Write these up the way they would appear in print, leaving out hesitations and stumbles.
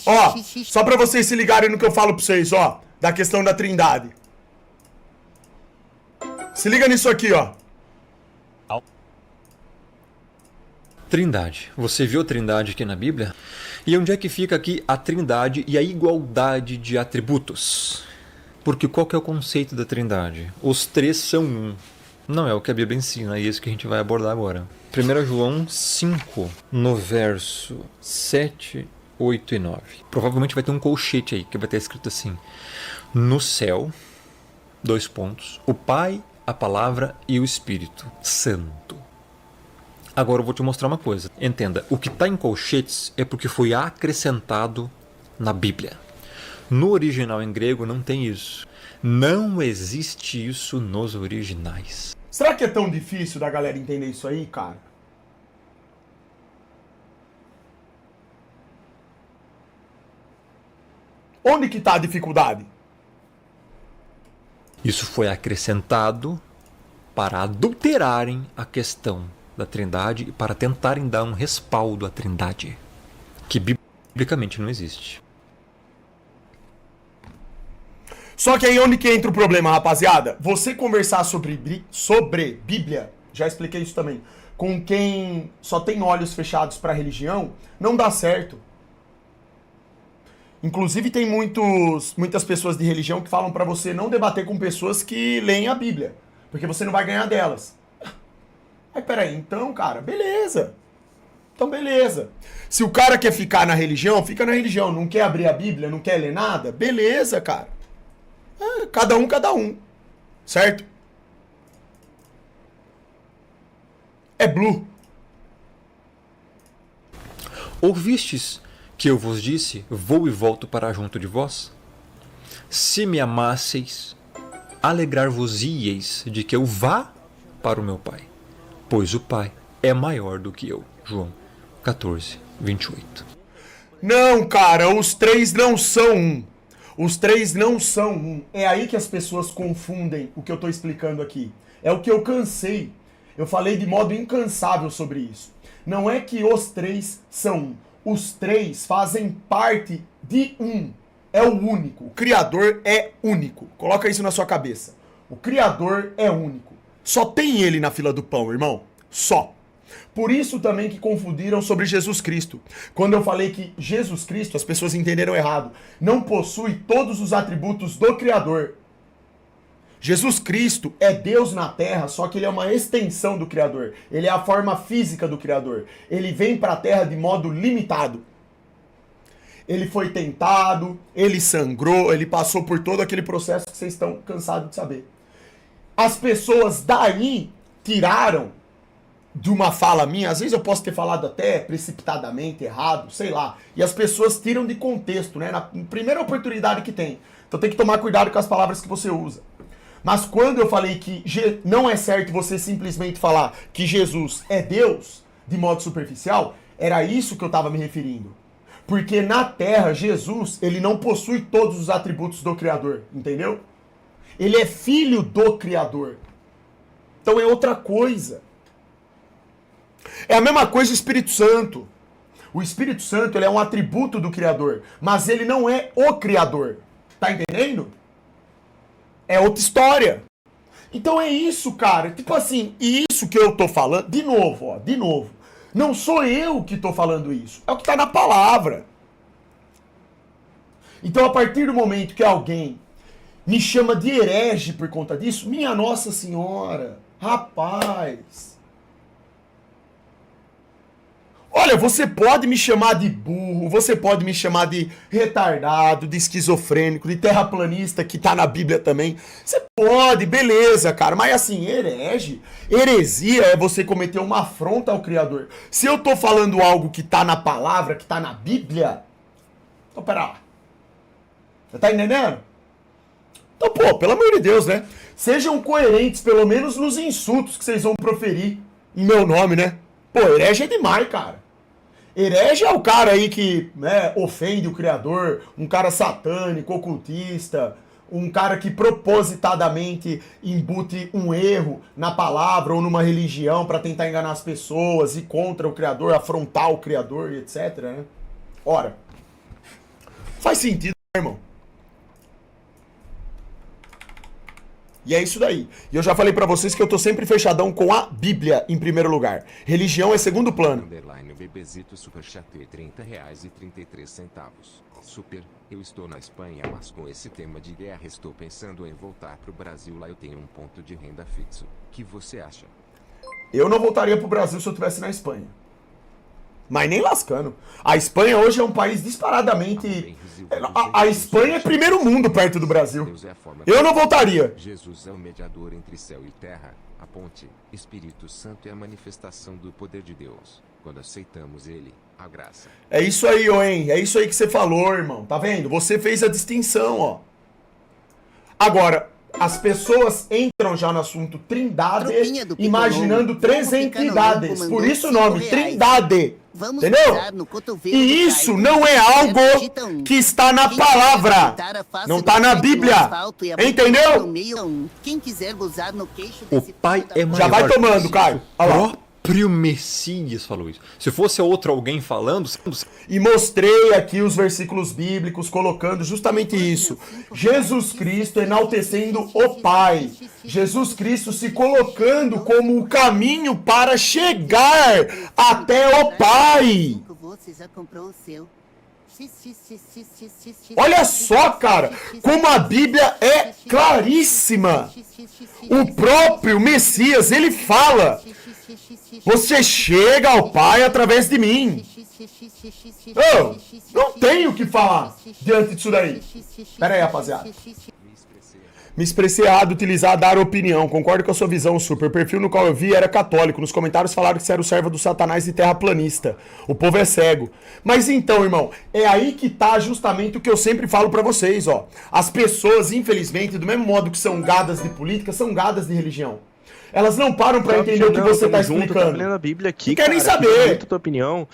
Ó, só pra vocês se ligarem no que eu falo pra vocês, ó, da questão da Trindade. Se liga nisso aqui, ó. Trindade. Você viu a Trindade aqui na Bíblia? E onde é que fica aqui a Trindade e a igualdade de atributos? Porque qual que é o conceito da Trindade? Os três são um. Não é o que a Bíblia ensina, é isso que a gente vai abordar agora. 1 João 5, no verso 7, 8 e 9. Provavelmente vai ter um colchete aí, que vai ter escrito assim: no céu, o Pai, a Palavra e o Espírito Santo. Agora eu vou te mostrar uma coisa. Entenda, o que está em colchetes é porque foi acrescentado na Bíblia. No original em grego não tem isso. Não existe isso nos originais. Será que é tão difícil da galera entender isso aí, cara? Onde que tá a dificuldade? Isso foi acrescentado para adulterarem a questão da Trindade e para tentarem dar um respaldo à Trindade, que biblicamente não existe. Só que aí onde que entra o problema, rapaziada? Você conversar sobre Bíblia, já expliquei isso também, com quem só tem olhos fechados para religião, não dá certo. Inclusive tem muitas pessoas de religião que falam para você não debater com pessoas que leem a Bíblia, porque você não vai ganhar delas. Aí peraí, então, cara, beleza. Então beleza. Se o cara quer ficar na religião, fica na religião. Não quer abrir a Bíblia, não quer ler nada, beleza, cara. Cada um. Certo? É blue. Ouvistes que eu vos disse, vou e volto para junto de vós? Se me amasseis, alegrar-vos-íeis de que eu vá para o meu Pai, pois o Pai é maior do que eu. João 14, 28. Não, cara, os três não são um. Os três não são um. É aí que as pessoas confundem o que eu tô explicando aqui. É o que eu cansei. Eu falei de modo incansável sobre isso. Não é que os três são um. Os três fazem parte de um. É o único. O Criador é único. Coloca isso na sua cabeça. O Criador é único. Só tem ele na fila do pão, irmão. Só. Por isso também que confundiram sobre Jesus Cristo. Quando eu falei que Jesus Cristo, as pessoas entenderam errado, não possui todos os atributos do Criador. Jesus Cristo é Deus na Terra, só que ele é uma extensão do Criador. Ele é a forma física do Criador. Ele vem para a Terra de modo limitado. Ele foi tentado, ele sangrou, ele passou por todo aquele processo que vocês estão cansados de saber. As pessoas daí tiraram de uma fala minha, às vezes eu posso ter falado até precipitadamente, errado, sei lá, e as pessoas tiram de contexto, né, na primeira oportunidade que tem. Então tem que tomar cuidado com as palavras que você usa. Mas quando eu falei que não é certo você simplesmente falar que Jesus é Deus, de modo superficial, era isso que eu estava me referindo. Porque na Terra, Jesus, ele não possui todos os atributos do Criador, entendeu? Ele é filho do Criador. Então é outra coisa. É a mesma coisa o Espírito Santo. O Espírito Santo ele é um atributo do Criador, mas ele não é o Criador. Tá entendendo? É outra história. Então é isso, cara. Tipo assim, isso que eu tô falando, de novo. Não sou eu que tô falando isso. É o que tá na palavra. Então a partir do momento que alguém me chama de herege por conta disso, minha Nossa Senhora, rapaz... Olha, você pode me chamar de burro, você pode me chamar de retardado, de esquizofrênico, de terraplanista, que tá na Bíblia também. Você pode, beleza, cara. Mas assim, heresia é você cometer uma afronta ao Criador. Se eu tô falando algo que tá na palavra, que tá na Bíblia... Então, pera lá. Você tá entendendo? Então, pô, pelo amor de Deus, né? Sejam coerentes, pelo menos nos insultos que vocês vão proferir em meu nome, né? Pô, herege é demais, cara. Herege é o cara aí que, né, ofende o Criador, um cara satânico, ocultista, um cara que propositadamente embute um erro na palavra ou numa religião para tentar enganar as pessoas, ir contra o Criador, afrontar o Criador e etc, né? Ora, faz sentido, né, irmão? E é isso daí. E eu já falei pra vocês que eu tô sempre fechadão com a Bíblia em primeiro lugar. Religião é segundo plano. Underline Bebezito Superchat R$30,33. Super, eu estou na Espanha, mas com esse tema de guerra estou pensando em voltar pro Brasil. Lá eu tenho um ponto de renda fixo. Que você acha? Eu não voltaria pro Brasil se eu estivesse na Espanha. Mas nem lascando. A Espanha hoje é um país disparadamente... A Espanha é primeiro mundo perto do Brasil. Eu não voltaria. Jesus é o mediador entre céu e terra. A ponte, Espírito Santo é a manifestação do poder de Deus. Quando aceitamos ele, a graça. É isso aí, Oen. É isso aí que você falou, irmão. Tá vendo? Você fez a distinção, ó. Agora, as pessoas entram já no assunto trindade, imaginando três entidades. Por isso o nome, trindade. Entendeu? E isso não é algo que está na palavra. Não está na Bíblia. Entendeu? O pai é maior. Já vai tomando, Caio. Olha lá. O próprio Messias falou isso. Se fosse outro alguém falando... E mostrei aqui os versículos bíblicos colocando justamente isso. Jesus Cristo enaltecendo o Pai. Jesus Cristo se colocando como o caminho para chegar até o Pai. Olha só, cara, como a Bíblia é claríssima. O próprio Messias, ele fala: você chega ao Pai através de mim. Eu não tenho o que falar diante disso daí. Pera aí, rapaziada. Me expressei errado, utilizar, dar opinião. Concordo com a sua visão, Super. O perfil no qual eu vi era católico. Nos comentários falaram que você era o servo do Satanás e terraplanista. O povo é cego. Mas então, irmão, é aí que tá justamente o que eu sempre falo pra vocês, ó. As pessoas, infelizmente, do mesmo modo que são gadas de política, são gadas de religião. Elas não param pra entender o que você tá explicando. Tô lendo a Bíblia aqui, não quer nem saber. Muito a tua opinião.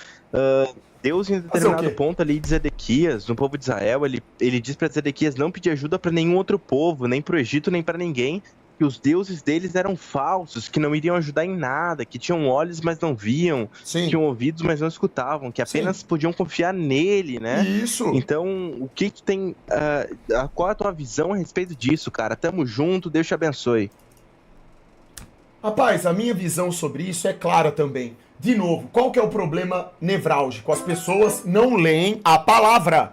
Deus, em determinado ponto ali de Zedequias, no povo de Israel, ele diz pra Zedequias não pedir ajuda pra nenhum outro povo, nem pro Egito, nem pra ninguém, que os deuses deles eram falsos, que não iriam ajudar em nada, que tinham olhos, mas não viam, que tinham ouvidos, mas não escutavam, que apenas podiam confiar nele, né? Isso. Então, o que tem... qual é a tua visão a respeito disso, cara? Tamo junto, Deus te abençoe. Rapaz, a minha visão sobre isso é clara também. De novo, qual que é o problema nevrálgico? As pessoas não leem a palavra.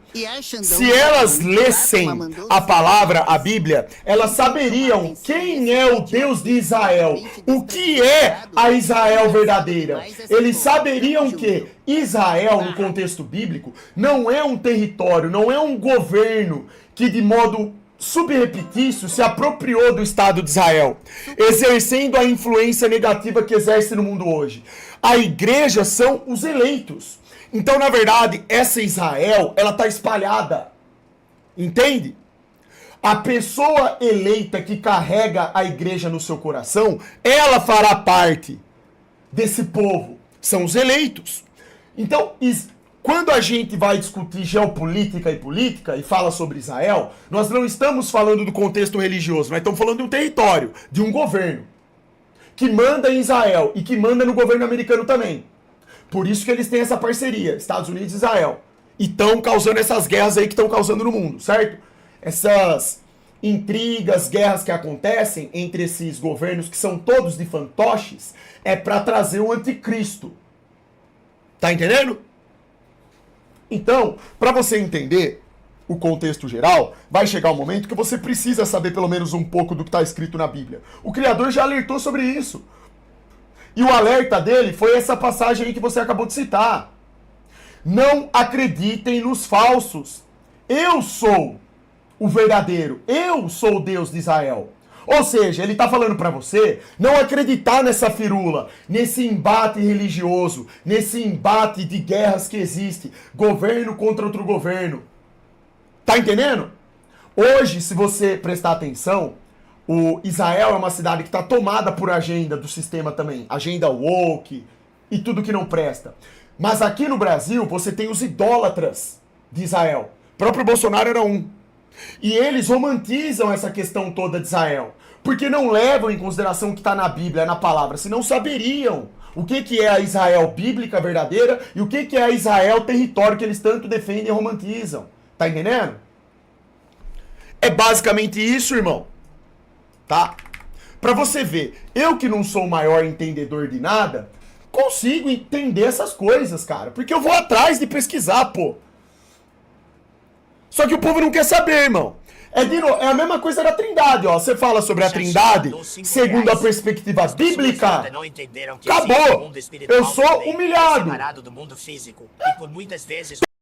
Se elas lessem a palavra, a Bíblia, elas saberiam quem é o Deus de Israel, o que é a Israel verdadeira. Eles saberiam que Israel, no contexto bíblico, não é um território, não é um governo que de modo subrepetício se apropriou do Estado de Israel, exercendo a influência negativa que exerce no mundo hoje. A igreja são os eleitos. Então, na verdade, essa Israel, ela está espalhada. Entende? A pessoa eleita que carrega a igreja no seu coração, ela fará parte desse povo. São os eleitos. Então, quando a gente vai discutir geopolítica e política e fala sobre Israel, nós não estamos falando do contexto religioso, nós estamos falando de um território, de um governo, que manda em Israel e que manda no governo americano também. Por isso que eles têm essa parceria, Estados Unidos e Israel. E estão causando essas guerras aí que estão causando no mundo, certo? Essas intrigas, guerras que acontecem entre esses governos, que são todos de fantoches, é para trazer o anticristo. Tá entendendo? Então, para você entender o contexto geral, vai chegar um momento que você precisa saber pelo menos um pouco do que está escrito na Bíblia. O Criador já alertou sobre isso. E o alerta dele foi essa passagem aí que você acabou de citar. Não acreditem nos falsos. Eu sou o verdadeiro. Eu sou o Deus de Israel. Ou seja, ele está falando para você não acreditar nessa firula, nesse embate religioso, nesse embate de guerras que existe, governo contra outro governo. Tá entendendo? Hoje, se você prestar atenção, o Israel é uma cidade que está tomada por agenda do sistema também, agenda woke e tudo que não presta. Mas aqui no Brasil, você tem os idólatras de Israel. O próprio Bolsonaro era um. E eles romantizam essa questão toda de Israel, porque não levam em consideração o que está na Bíblia, na palavra, senão saberiam o que é a Israel bíblica verdadeira e o que é a Israel território que eles tanto defendem e romantizam. Tá entendendo? É basicamente isso, irmão. Tá? Pra você ver, eu que não sou o maior entendedor de nada, consigo entender essas coisas, cara. Porque eu vou atrás de pesquisar, pô. Só que o povo não quer saber, irmão. É a mesma coisa da Trindade, ó. Você fala sobre a Trindade, segundo a perspectiva bíblica, acabou. Eu sou humilhado.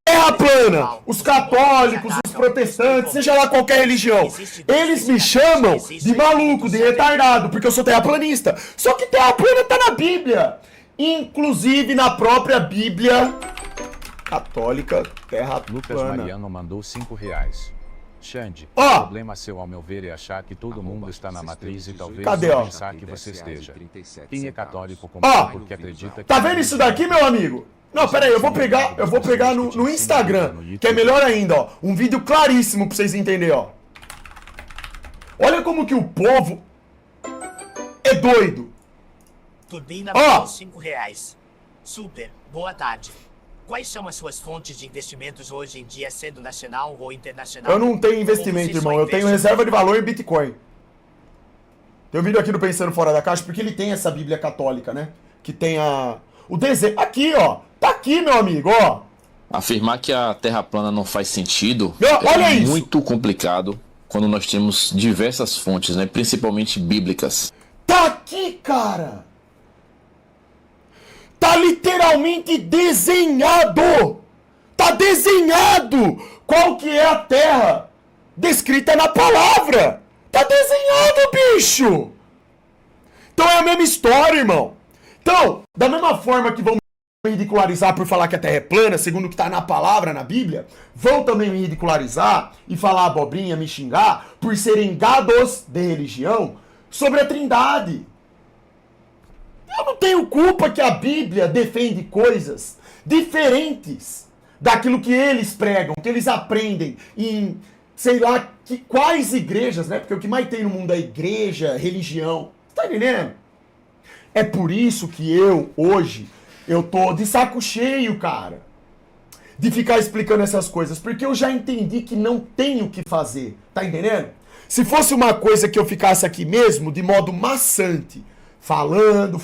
Terra plana, os católicos, os protestantes, seja lá qualquer religião, eles me chamam de maluco, de retardado, porque eu sou terraplanista. Só que terra plana tá na Bíblia. Inclusive na própria Bíblia católica, terra Lucas plana. Mariano mandou R$5. Xande, Ó. o problema seu, ao meu ver, é achar que todo mundo está na matriz e talvez Cadê, não ó? pensar que você esteja. Quem é católico como Ó, porque acredita que... Tá vendo isso daqui, meu amigo? Não, pera aí, eu vou pegar no Instagram, que é melhor ainda, ó. Um vídeo claríssimo pra vocês entenderem, ó. Olha como que o povo é doido. Turbina Ó. por R$5. Super, boa tarde. Quais são as suas fontes de investimentos hoje em dia, sendo nacional ou internacional? Eu não tenho investimento, Ou você irmão. só Eu tenho investe- reserva de valor em Bitcoin. Tem um vídeo aqui do Pensando Fora da Caixa, porque ele tem essa Bíblia católica, né? Que tem o desenho. Aqui, ó. Tá aqui, meu amigo, ó. Afirmar que a Terra plana não faz sentido Olha é isso. muito complicado quando nós temos diversas fontes, né, principalmente bíblicas. Tá aqui, cara. Tá literalmente desenhado. Tá desenhado. Qual que é a Terra? Descrita na palavra. Tá desenhado, bicho. Então é a mesma história, irmão. Então, da mesma forma que vão me ridicularizar por falar que a Terra é plana, segundo o que tá na palavra, na Bíblia, vão também me ridicularizar e falar abobrinha, me xingar, por serem gados de religião sobre a Trindade. Eu não tenho culpa que a Bíblia defende coisas diferentes daquilo que eles pregam, que eles aprendem em, sei lá, quais igrejas, né? Porque o que mais tem no mundo é igreja, religião. Tá entendendo? É por isso que hoje, eu tô de saco cheio, cara, de ficar explicando essas coisas, porque eu já entendi que não tenho o que fazer, tá entendendo? Se fosse uma coisa que eu ficasse aqui mesmo, de modo maçante, falando,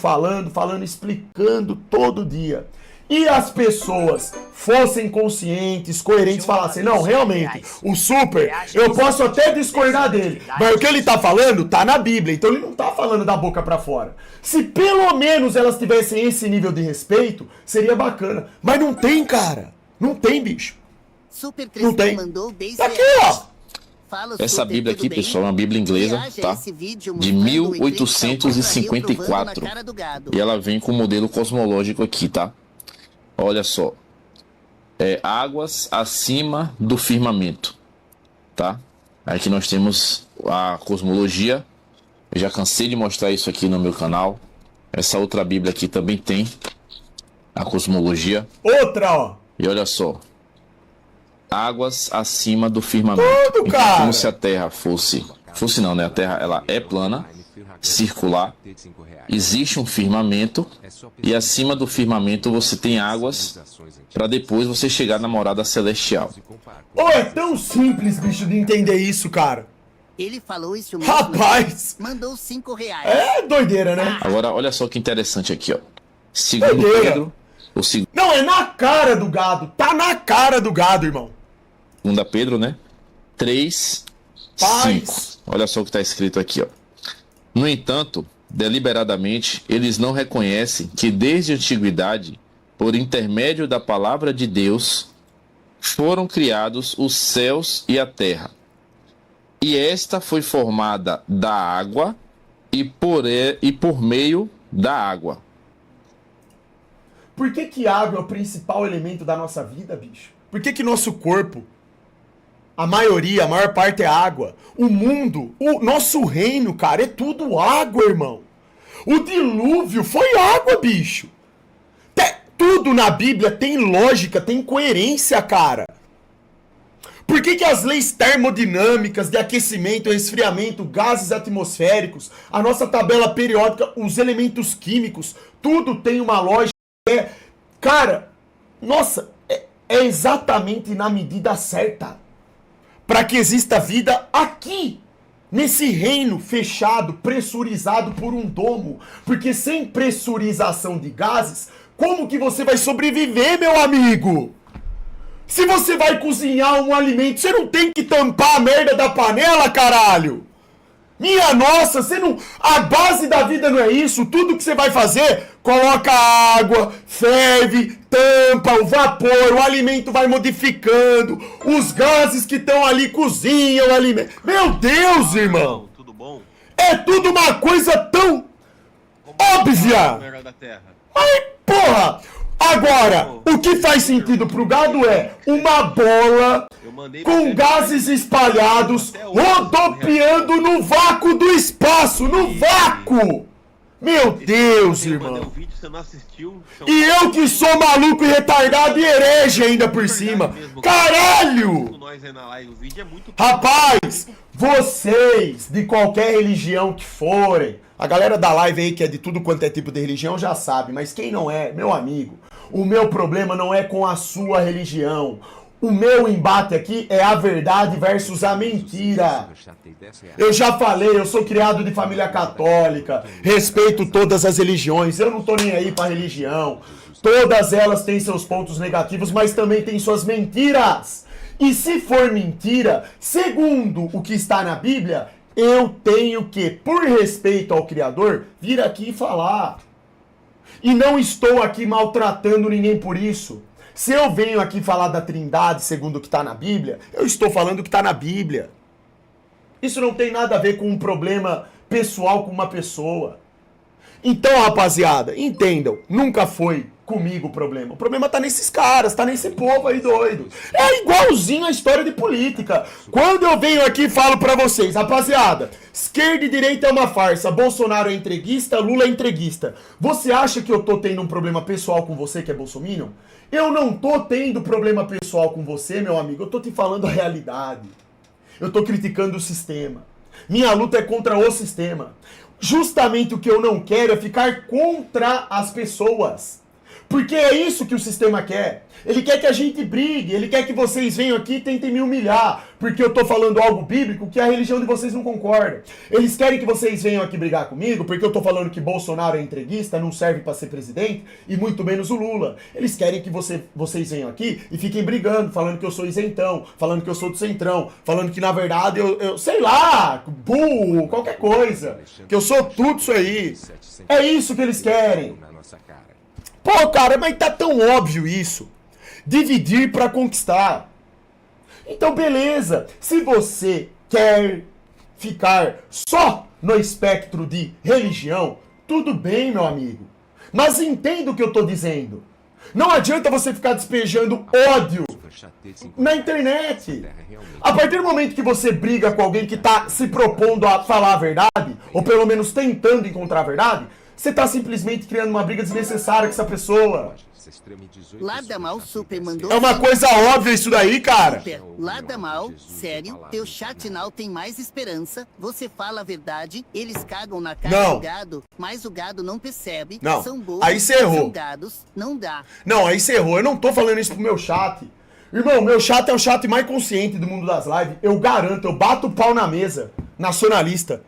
explicando todo dia, e as pessoas fossem conscientes, coerentes, falassem, não, realmente, o Super, eu posso até discordar dele, mas o que ele tá falando tá na Bíblia, então ele não tá falando da boca pra fora. Se pelo menos elas tivessem esse nível de respeito, seria bacana. Mas não tem, cara. Não tem, bicho. Super Não tem. mandou 10 Tá aqui, reais. ó. Fala, Essa Super, Bíblia tudo aqui, bem? pessoal, é uma Bíblia inglesa, Reaja tá? esse vídeo De mostrando o eclipse 1854. provando na cara do gado. E ela vem com o modelo cosmológico aqui, tá? Olha só. Águas acima do firmamento, tá? Aqui nós temos a cosmologia. Eu já cansei de mostrar isso aqui no meu canal. Essa outra Bíblia aqui também tem a cosmologia. Outra, ó. E olha só. Águas acima do firmamento. Tudo, Então, cara. como se a Terra fosse não, né? A Terra, ela é plana, circular. Existe um firmamento e acima do firmamento você tem águas para depois você chegar na morada celestial. Ô, é tão simples, bicho, de entender isso, cara. Ele falou isso mesmo. Rapaz, Mandou 5 reais. é doideira, né? Agora, olha só que interessante aqui, ó. Segundo Doideira. Pedro, o segundo Não, é na cara do gado. Tá na cara do gado, irmão. Pedro, né? 3, Paz. 5. Olha só o que está escrito aqui, ó. No entanto, deliberadamente, eles não reconhecem que desde a antiguidade, por intermédio da palavra de Deus, foram criados os céus e a terra. E esta foi formada da água e por meio da água. Por que água é o principal elemento da nossa vida, bicho? Por que nosso corpo, a maior parte é água? O mundo, o nosso reino, cara, é tudo água, irmão. O dilúvio foi água, bicho. Tudo na Bíblia tem lógica, tem coerência, cara. Por que que as leis termodinâmicas de aquecimento, resfriamento, gases atmosféricos, a nossa tabela periódica, os elementos químicos, tudo tem uma lógica. Cara, nossa, é exatamente na medida certa para que exista vida aqui, nesse reino fechado, pressurizado por um domo. Porque sem pressurização de gases, como que você vai sobreviver, meu amigo? Se você vai cozinhar um alimento, você não tem que tampar a merda da panela, caralho! Minha nossa, você não... A base da vida não é isso. Tudo que você vai fazer, coloca água, ferve, tampa, o vapor, o alimento vai modificando, os gases que estão ali cozinham o alimento. Meu Deus, irmão! Tudo bom? É tudo uma coisa tão óbvia! Mas, porra! Agora, o que faz sentido pro gado é uma bola com gases espalhados rodopiando no vácuo do espaço, no vácuo! Meu Deus, irmão! E eu que sou maluco e retardado e herege ainda por cima! Caralho! Rapaz, vocês de qualquer religião que forem, a galera da live aí que é de tudo quanto é tipo de religião já sabe, mas quem não é, meu amigo, o meu problema não é com a sua religião. O meu embate aqui é a verdade versus a mentira. Eu já falei, eu sou criado de família católica, respeito todas as religiões, eu não tô nem aí pra religião. Todas elas têm seus pontos negativos, mas também têm suas mentiras. E se for mentira, segundo o que está na Bíblia, eu tenho que, por respeito ao Criador, vir aqui e falar. E não estou aqui maltratando ninguém por isso. Se eu venho aqui falar da Trindade segundo o que está na Bíblia, eu estou falando o que está na Bíblia. Isso não tem nada a ver com um problema pessoal com uma pessoa. Então, rapaziada, entendam, nunca foi comigo o problema. O problema tá nesses caras, tá nesse povo aí doido. É igualzinho a história de política. Quando eu venho aqui e falo pra vocês, rapaziada, esquerda e direita é uma farsa, Bolsonaro é entreguista, Lula é entreguista. Você acha que eu tô tendo um problema pessoal com você que é bolsominion? Eu não tô tendo problema pessoal com você, meu amigo, eu tô te falando a realidade. Eu tô criticando o sistema. Minha luta é contra o sistema. Justamente o que eu não quero é ficar contra as pessoas. Porque é isso que o sistema quer. Ele quer que a gente brigue, ele quer que vocês venham aqui e tentem me humilhar, porque eu tô falando algo bíblico que a religião de vocês não concorda. Eles querem que vocês venham aqui brigar comigo, porque eu tô falando que Bolsonaro é entreguista, não serve pra ser presidente, e muito menos o Lula. Eles querem que vocês venham aqui e fiquem brigando, falando que eu sou isentão, falando que eu sou do centrão, falando que na verdade eu sei lá, burro, qualquer coisa, que eu sou tudo isso aí. É isso que eles querem. Pô, cara, mas tá tão óbvio isso. Dividir pra conquistar. Então, beleza. Se você quer ficar só no espectro de religião, tudo bem, meu amigo. Mas entenda o que eu tô dizendo. Não adianta você ficar despejando ódio na internet. A partir do momento que você briga com alguém que tá se propondo a falar a verdade, ou pelo menos tentando encontrar a verdade, você tá simplesmente criando uma briga desnecessária com essa pessoa. Ladamal Super mandou... É uma coisa óbvia isso daí, cara. Super, Ladamal, sério, teu chat now tem mais esperança, você fala a verdade, eles cagam na cara Não. do gado, mas o gado não percebe, Não. são burros, Aí você errou. são gados, não dá. Não, aí você errou. Eu não tô falando isso pro meu chat. Irmão, meu chat é o chat mais consciente do mundo das lives. Eu garanto, eu bato o pau na mesa. Nacionalista.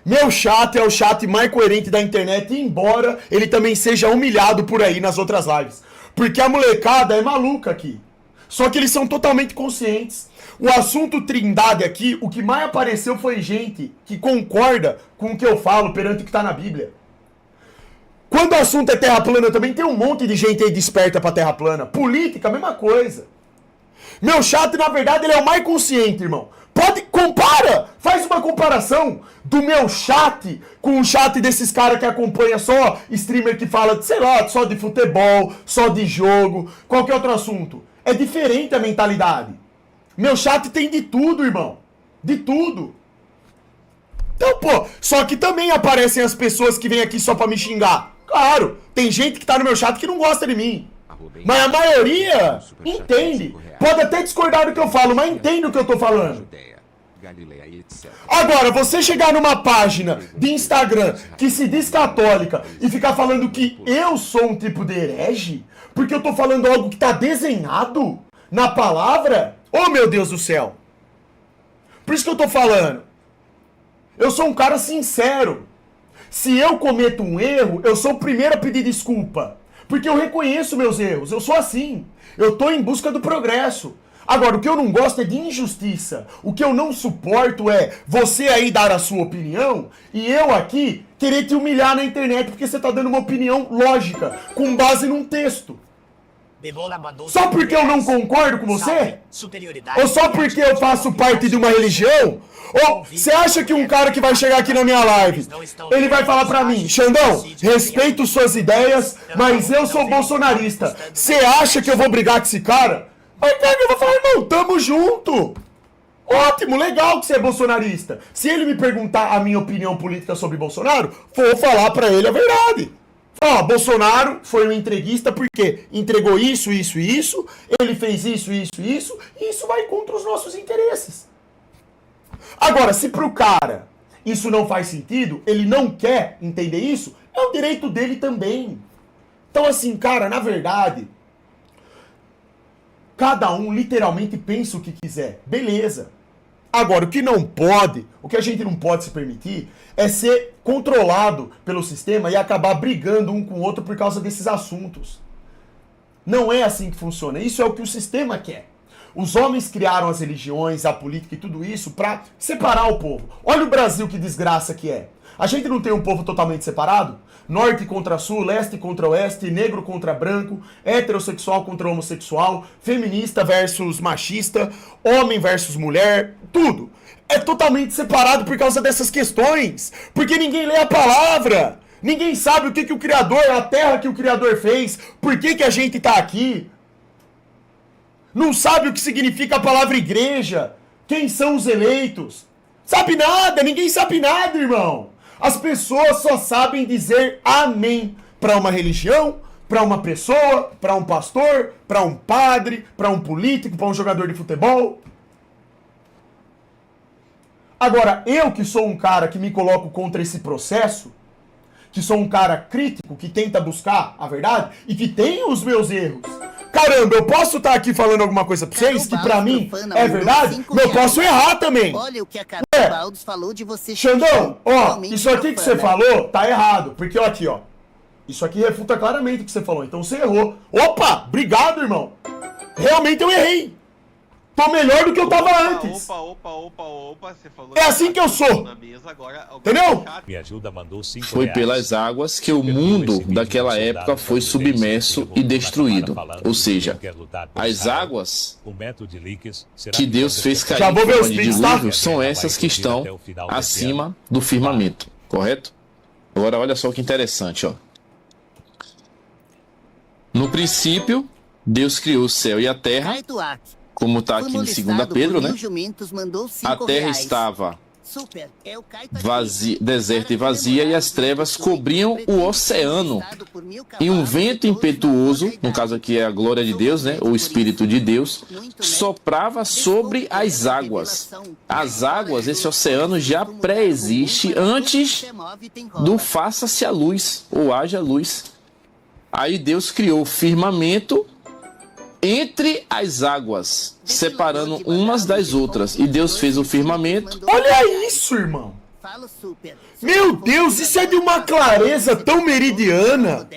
Meu chat é o chat mais coerente da internet, embora ele também seja humilhado por aí nas outras lives. Porque a molecada é maluca aqui. Só que eles são totalmente conscientes. O assunto Trindade aqui, o que mais apareceu foi gente que concorda com o que eu falo perante o que tá na Bíblia. Quando o assunto é terra plana, também tem um monte de gente aí desperta pra terra plana. Política, a mesma coisa. Meu chat, na verdade, ele é o mais consciente, irmão. Compara! Faz uma comparação do meu chat com o chat desses caras que acompanha só streamer que fala, de, sei lá, só de futebol, só de jogo, qualquer outro assunto. É diferente a mentalidade. Meu chat tem de tudo, irmão. De tudo. Então, pô, só que também aparecem as pessoas que vêm aqui só pra me xingar. Claro, tem gente que tá no meu chat que não gosta de mim. Mas a maioria entende. Pode até discordar do que eu falo, mas entende o que eu tô falando. Agora, você chegar numa página de Instagram que se diz católica e ficar falando que eu sou um tipo de herege, porque eu tô falando algo que tá desenhado na palavra, oh meu Deus do céu. Por isso que eu tô falando. Eu sou um cara sincero. Se eu cometo um erro, eu sou o primeiro a pedir desculpa. Porque eu reconheço meus erros, eu sou assim. Eu tô em busca do progresso. Agora, o que eu não gosto é de injustiça. O que eu não suporto é você aí dar a sua opinião e eu aqui querer te humilhar na internet porque você tá dando uma opinião lógica, com base num texto. Só porque eu não concordo com você? Ou só porque eu faço parte de uma religião? Ou você acha que um cara que vai chegar aqui na minha live, ele vai falar pra mim, Xandão, respeito suas ideias, mas eu sou bolsonarista. Você acha que eu vou brigar com esse cara? Aí eu vou falar, irmão, tamo junto. Ótimo, legal que você é bolsonarista. Se ele me perguntar a minha opinião política sobre Bolsonaro, vou falar pra ele a verdade. Ó, Bolsonaro foi um entreguista porque entregou isso, isso e isso, ele fez isso, isso e isso, e isso vai contra os nossos interesses. Agora, se pro cara isso não faz sentido, ele não quer entender isso, é o direito dele também. Então assim, cara, na verdade, cada um literalmente pensa o que quiser. Beleza. Agora, o que não pode, o que a gente não pode se permitir é ser controlado pelo sistema e acabar brigando um com o outro por causa desses assuntos. Não é assim que funciona. Isso é o que o sistema quer. Os homens criaram as religiões, a política e tudo isso para separar o povo. Olha o Brasil, que desgraça que é. A gente não tem um povo totalmente separado? Norte contra sul, leste contra oeste, negro contra branco, heterossexual contra homossexual, feminista versus machista, homem versus mulher, tudo. É totalmente separado por causa dessas questões. Porque ninguém lê a palavra. Ninguém sabe o que o Criador, a terra que o Criador fez, por que a gente tá aqui. Não sabe o que significa a palavra igreja, quem são os eleitos. Sabe nada, ninguém sabe nada, irmão. As pessoas só sabem dizer amém para uma religião, para uma pessoa, para um pastor, para um padre, para um político, para um jogador de futebol. Agora, eu que sou um cara que me coloco contra esse processo, que sou um cara crítico, que tenta buscar a verdade e que tem os meus erros. Caramba, eu posso estar aqui falando alguma coisa pra vocês que pra mim é verdade, mas eu posso errar também. Olha o que a Carol Baldos falou de você. Xandão, ó, isso aqui que você falou tá errado, porque ó, aqui, ó. Isso aqui refuta claramente o que você falou, então você errou. Opa, obrigado, irmão. Realmente eu errei. Tô melhor do que eu tava antes. Opa, você falou. É assim que eu sou. Entendeu? Me ajuda, mandou 5 Foi reais. pelas águas que o mundo daquela época foi submerso e destruído. Ou seja, as águas que Deus fez cair em forma de dilúvio são essas que estão acima do firmamento, correto? Agora olha só que interessante, ó. No princípio, Deus criou o céu e a terra, como está aqui em 2 Pedro, né? A terra estava vazia, deserta e vazia, e as trevas cobriam o oceano. E um vento impetuoso, no caso aqui é a glória de Deus, né? O Espírito de Deus, soprava sobre as águas. As águas, esse oceano já pré-existe antes do faça-se a luz, ou haja luz. Aí Deus criou o firmamento entre as águas, separando umas das outras. E Deus fez o firmamento. Olha isso, irmão. Meu Deus, isso é de uma clareza tão meridiana.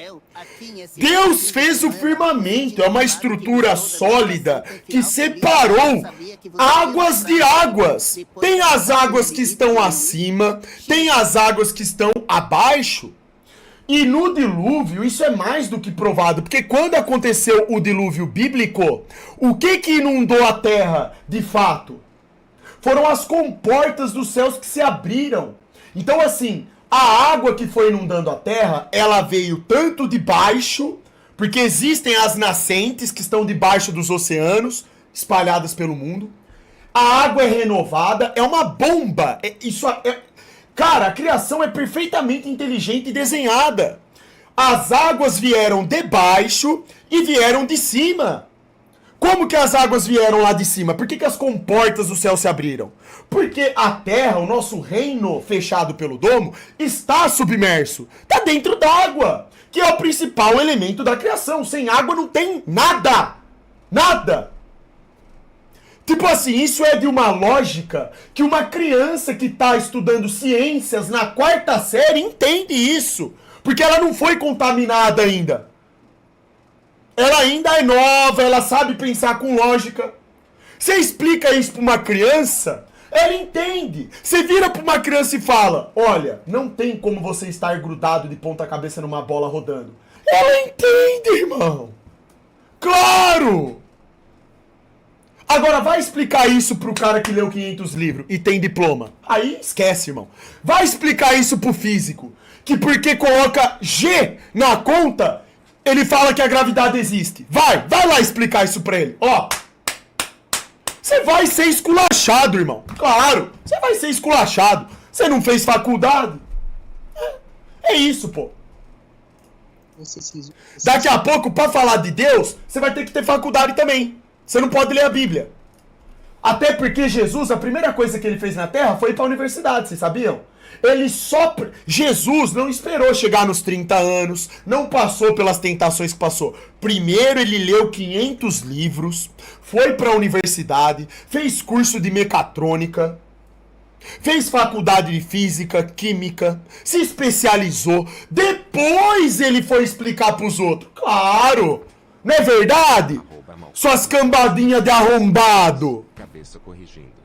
Deus fez o firmamento, é uma estrutura sólida que separou águas de águas. Tem as águas que estão acima, tem as águas que estão abaixo. E no dilúvio, isso é mais do que provado, porque quando aconteceu o dilúvio bíblico, o que inundou a terra, de fato? Foram as comportas dos céus que se abriram. Então, assim, a água que foi inundando a terra, ela veio tanto de baixo, porque existem as nascentes que estão debaixo dos oceanos, espalhadas pelo mundo. A água é renovada, é uma bomba. Cara, a criação é perfeitamente inteligente e desenhada. As águas vieram de baixo e vieram de cima. Como que as águas vieram lá de cima? Por que as comportas do céu se abriram? Porque a terra, o nosso reino fechado pelo domo, está submerso. Está dentro d'água, que é o principal elemento da criação. Sem água não tem nada. Nada. Tipo assim, isso é de uma lógica que uma criança que está estudando ciências na 4ª série entende isso. Porque ela não foi contaminada ainda. Ela ainda é nova, ela sabe pensar com lógica. Você explica isso para uma criança, ela entende. Você vira para uma criança e fala, olha, não tem como você estar grudado de ponta cabeça numa bola rodando. Ela entende, irmão. Claro! Agora vai explicar isso pro cara que leu 500 livros e tem diploma. Aí esquece, irmão. Vai explicar isso pro físico, que porque coloca G na conta, ele fala que a gravidade existe. Vai lá explicar isso pra ele. Ó, você vai ser esculachado, irmão. Claro, você vai ser esculachado. Você não fez faculdade? É isso, pô. Daqui a pouco, pra falar de Deus, você vai ter que ter faculdade também. Você não pode ler a Bíblia. Até porque Jesus, a primeira coisa que ele fez na Terra foi ir pra universidade, vocês sabiam? Jesus não esperou chegar nos 30 anos, não passou pelas tentações que passou. Primeiro ele leu 500 livros, foi pra universidade, fez curso de mecatrônica, fez faculdade de física, química, se especializou. Depois ele foi explicar pros outros. Claro! Não é verdade? Suas cambadinhas de arrombado! Cabeça corrigindo.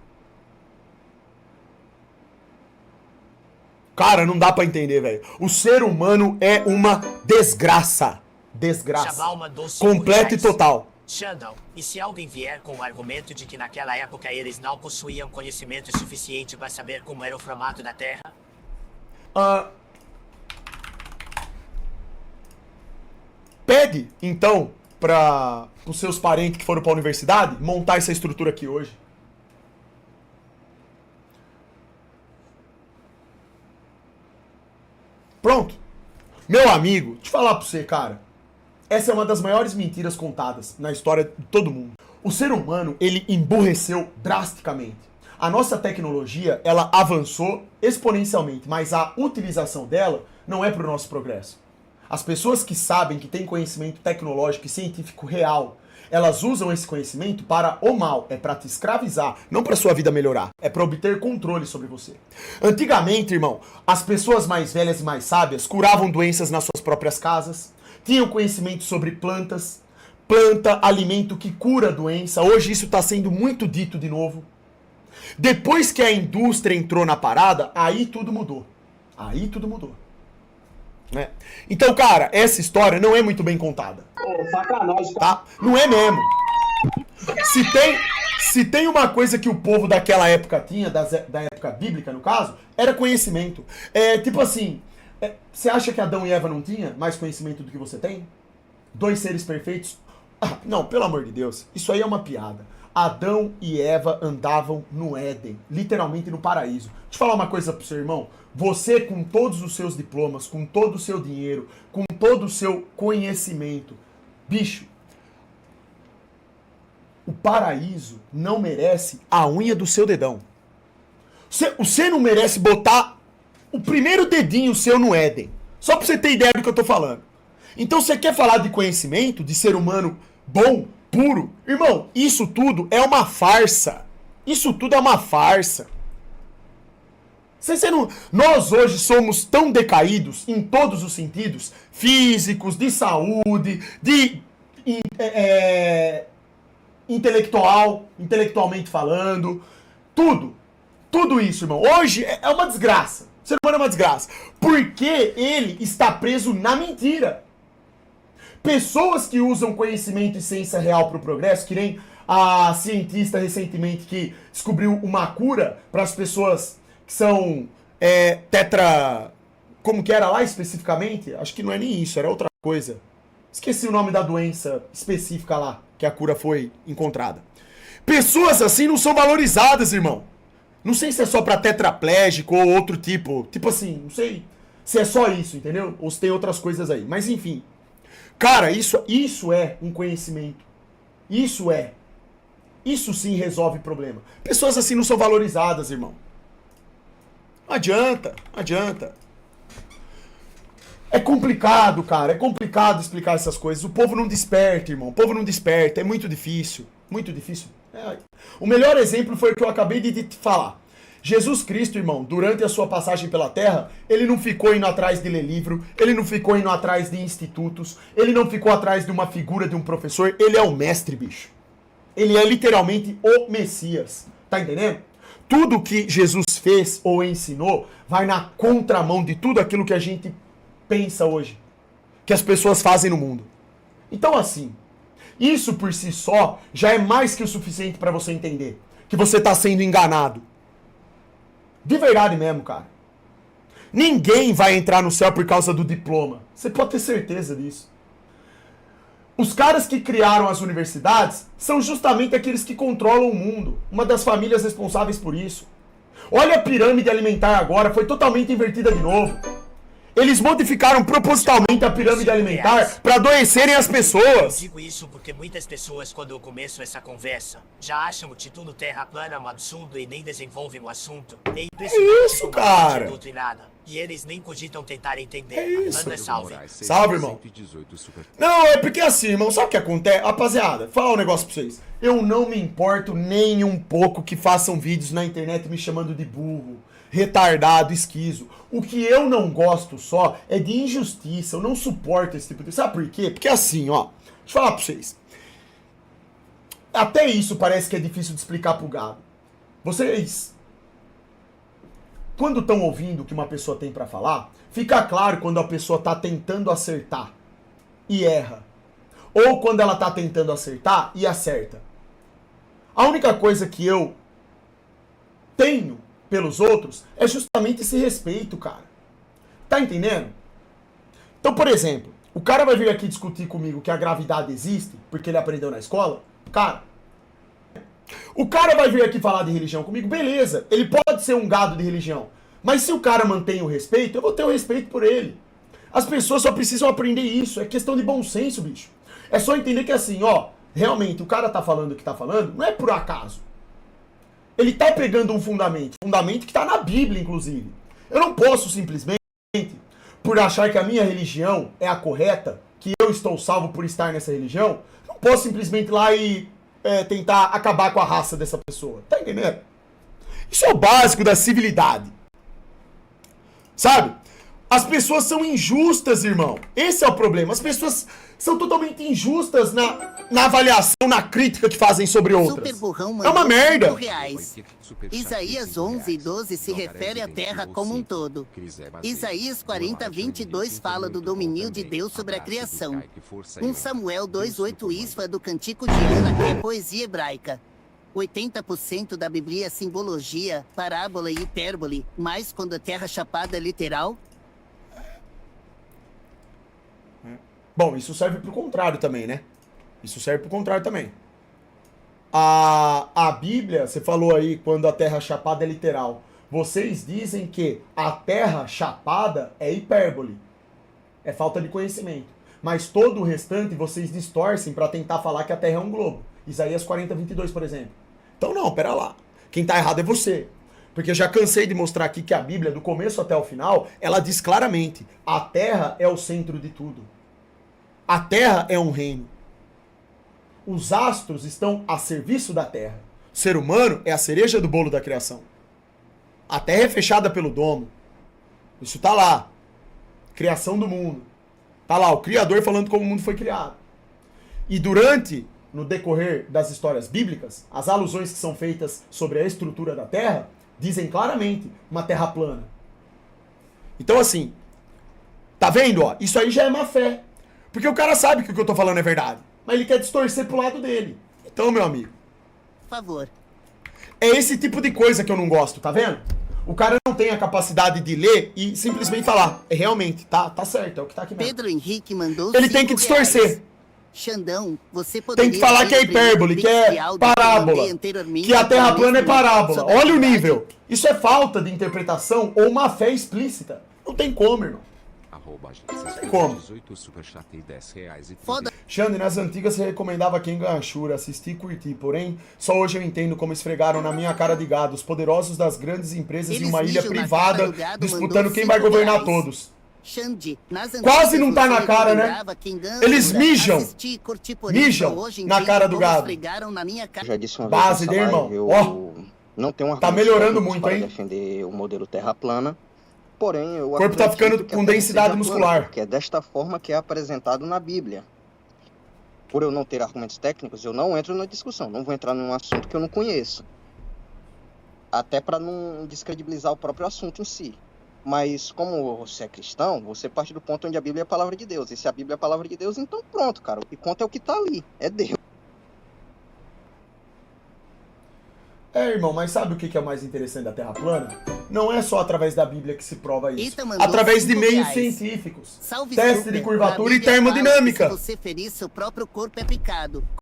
Cara, não dá pra entender, velho. O ser humano é uma desgraça. Desgraça. Chabal mandou Completa e R$5. total. Xandão, e se alguém vier com o argumento de que naquela época eles não possuíam conhecimento suficiente para saber como era o formato da Terra? Pede, então, para os seus parentes que foram pra universidade, montar essa estrutura aqui hoje. Pronto. Meu amigo, deixa eu falar pra você, cara. Essa é uma das maiores mentiras contadas na história de todo mundo. O ser humano, ele emburreceu drasticamente. A nossa tecnologia, ela avançou exponencialmente, mas a utilização dela não é pro nosso progresso. As pessoas que sabem, que têm conhecimento tecnológico e científico real, elas usam esse conhecimento para o mal, é para te escravizar, não para sua vida melhorar, é para obter controle sobre você. Antigamente, irmão, as pessoas mais velhas e mais sábias curavam doenças nas suas próprias casas, tinham conhecimento sobre plantas, planta, alimento que cura a doença. Hoje isso está sendo muito dito de novo. Depois que a indústria entrou na parada, aí tudo mudou. Aí tudo mudou. Né? Então, cara, essa história não é muito bem contada. Sacanagem, tá? Não é mesmo. Se tem uma coisa que o povo daquela época tinha, da época bíblica, no caso, era conhecimento. Tipo assim, você acha que Adão e Eva não tinham mais conhecimento do que você tem? Dois seres perfeitos? Ah, não, pelo amor de Deus, isso aí é uma piada. Adão e Eva andavam no Éden, literalmente no paraíso. Deixa eu falar uma coisa pro seu irmão. Você, com todos os seus diplomas, com todo o seu dinheiro, com todo o seu conhecimento, bicho, o paraíso não merece a unha do seu dedão. Você não merece botar o primeiro dedinho seu no Éden. Só pra você ter ideia do que eu tô falando. Então você quer falar de conhecimento, de ser humano bom, puro? Irmão, isso tudo é uma farsa. Isso tudo é uma farsa. Nós hoje somos tão decaídos em todos os sentidos, físicos, de saúde, de intelectualmente falando, tudo isso, irmão. Hoje é uma desgraça. O ser humano é uma desgraça. Porque ele está preso na mentira. Pessoas que usam conhecimento e ciência real para o progresso, que nem a cientista recentemente que descobriu uma cura para as pessoas que são como que era lá especificamente? Acho que não é nem isso, era outra coisa. Esqueci o nome da doença específica lá, que a cura foi encontrada. Pessoas assim não são valorizadas, irmão. Não sei se é só pra tetraplégico ou outro tipo. Tipo assim, não sei. Se é só isso, entendeu? Ou se tem outras coisas aí. Mas enfim. Cara, isso é um conhecimento. Isso é. Isso sim resolve problema. Pessoas assim não são valorizadas, irmão. Não adianta, não adianta. É complicado, cara. É complicado explicar essas coisas. O povo não desperta, irmão. O povo não desperta. É muito difícil. Muito difícil. O melhor exemplo foi o que eu acabei de te falar. Jesus Cristo, irmão, durante a sua passagem pela Terra, ele não ficou indo atrás de ler livro, ele não ficou indo atrás de institutos, ele não ficou atrás de uma figura de um professor, ele é o mestre, bicho. Ele é literalmente o Messias, tá entendendo? Tudo que Jesus fez ou ensinou vai na contramão de tudo aquilo que a gente pensa hoje, que as pessoas fazem no mundo. Então assim, isso por si só já é mais que o suficiente para você entender que você está sendo enganado. De verdade mesmo, cara. Ninguém vai entrar no céu por causa do diploma. Você pode ter certeza disso. Os caras que criaram as universidades são justamente aqueles que controlam o mundo. Uma das famílias responsáveis por isso. Olha a pirâmide alimentar agora, foi totalmente invertida de novo. Eles modificaram propositalmente a pirâmide alimentar para adoecerem as pessoas. Eu digo isso porque muitas pessoas, quando eu começo essa conversa, já acham o título Terra plana um absurdo e nem desenvolvem o assunto. É isso, cara. E eles nem cogitam tentar entender. É isso. Manda salve. Salve, irmão. Não, é porque assim, irmão, sabe o que acontece? Rapaziada, vou falar um negócio pra vocês. Eu não me importo nem um pouco que façam vídeos na internet me chamando de burro, retardado, esquizo. O que eu não gosto só é de injustiça. Eu não suporto esse tipo de... Sabe por quê? Porque assim, ó, deixa eu falar pra vocês. Até isso parece que é difícil de explicar pro gado. Vocês, quando estão ouvindo o que uma pessoa tem pra falar, fica claro quando a pessoa tá tentando acertar e erra. Ou quando ela tá tentando acertar e acerta. A única coisa que eu tenho pelos outros é justamente esse respeito, cara. Tá entendendo? Então, por exemplo, o cara vai vir aqui discutir comigo que a gravidade existe porque ele aprendeu na escola. Cara, o cara vai vir aqui falar de religião comigo, beleza, ele pode ser um gado de religião, mas se o cara mantém o respeito, eu vou ter o respeito por ele. As pessoas só precisam aprender isso, é questão de bom senso, bicho. É só entender que assim, ó, realmente o cara tá falando o que tá falando, não é por acaso. Ele tá pegando um fundamento que tá na Bíblia, inclusive. Eu não posso simplesmente, por achar que a minha religião é a correta, que eu estou salvo por estar nessa religião, não posso simplesmente ir lá e tentar acabar com a raça dessa pessoa. Tá entendendo? Isso é o básico da civilidade. Sabe? As pessoas são injustas, irmão. Esse é o problema. As pessoas são totalmente injustas na avaliação, na crítica que fazem sobre outras. Super Burrão É uma merda. Isaías 11:12 se refere à terra como um todo. Isaías 40:22 fala do domínio de Deus sobre a criação. 1 Samuel 2:8 isso é do Cantico de Ana, que é poesia hebraica. 80% da Bíblia é simbologia, parábola e hipérbole, mas quando a terra chapada é literal... Bom, isso serve pro contrário também, né? Isso serve pro contrário também. A Bíblia, você falou aí, quando a terra chapada é literal. Vocês dizem que a terra chapada é hipérbole. É falta de conhecimento. Mas todo o restante vocês distorcem para tentar falar que a terra é um globo. Isaías 40:22, por exemplo. Então não, pera lá. Quem tá errado é você. Porque eu já cansei de mostrar aqui que a Bíblia, do começo até o final, ela diz claramente, a terra é o centro de tudo. A terra é um reino. Os astros estão a serviço da terra. O ser humano é a cereja do bolo da criação. A terra é fechada pelo domo. Isso tá lá. Criação do mundo. Tá lá o Criador falando como o mundo foi criado. E no decorrer das histórias bíblicas, as alusões que são feitas sobre a estrutura da terra dizem claramente uma terra plana. Então assim, tá vendo? Ó, isso aí já é má fé. Porque o cara sabe que o que eu tô falando é verdade. Mas ele quer distorcer pro lado dele. Então, meu amigo. Por favor. É esse tipo de coisa que eu não gosto, tá vendo? O cara não tem a capacidade de ler e simplesmente falar. É realmente, tá certo, é o que tá aqui mesmo. Pedro Henrique mandou Ele tem que distorcer. Xandão, você poderia... Tem que falar que é hipérbole, que é parábola. Que a terra plana é parábola. Olha o nível. Isso é falta de interpretação ou má fé explícita. tem como, irmão. Tem como. Foda. Xande, nas antigas você recomendava quem ganchura, assistir e curtir, porém, só hoje eu entendo como esfregaram na minha cara de gado os poderosos das grandes empresas em uma ilha privada disputando quem vai governar todos. Xande, Quase não tá na cara, né? Eles mijam na cara do gado. Já disse uma Base, vez né, nessa irmão? live, eu Ó, não tenho tá melhorando muito, para hein? defender o modelo terra plana. Porém, eu O corpo tá acredito ficando que com a Terra densidade seja muscular. plana, porque é desta forma que é apresentado na Bíblia. Por eu não ter argumentos técnicos, eu não entro na discussão. Não vou entrar num assunto que eu não conheço. Até para não descredibilizar o próprio assunto em si. Mas como você é cristão, você parte do ponto onde a Bíblia é a palavra de Deus. E se a Bíblia é a palavra de Deus, então pronto, cara. O que conta é o que tá ali. É Deus. É, irmão, mas sabe o que é o mais interessante da Terra plana? Não é só através da Bíblia que se prova isso. Eita, mandou Através de 5 meios reais. científicos. Salve, Teste super. de curvatura A e Bíblia fala termodinâmica. que se você ferir, seu próprio corpo é pecado.